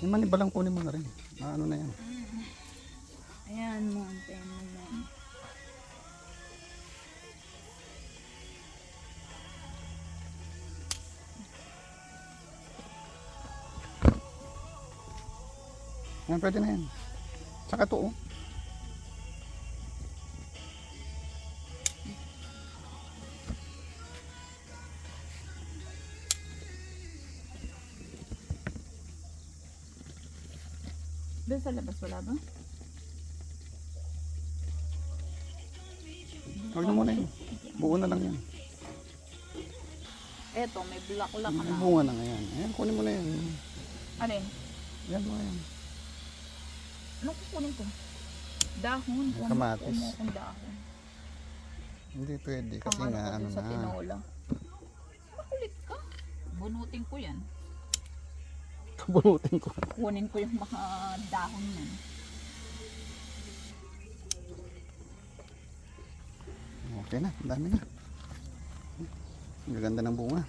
Yung maniba lang kunin mo na rin. Ano na yan. Ayan mo, antayin mo yan. Yan, pwede na yan. Saka ito oh. Doon sa labas wala ba? Huwag na muna yan. Buo na lang yan. Eto, may bulaklak May na. bunga na nga yan. Ayan, kunin mo na yan. Alin? Yan mo yan. Ano kukunin ko? Dahon. Kamatis. Kumo kong dahon. Hindi pwede kasi Pangano nga ko ano dun sa na. tinola. Makulit ka. Bunutin ko yan. Kabunutin ko. Kunin ko yung mga dahon yan. Okay na, ang dami na. Ang gaganda ng bunga.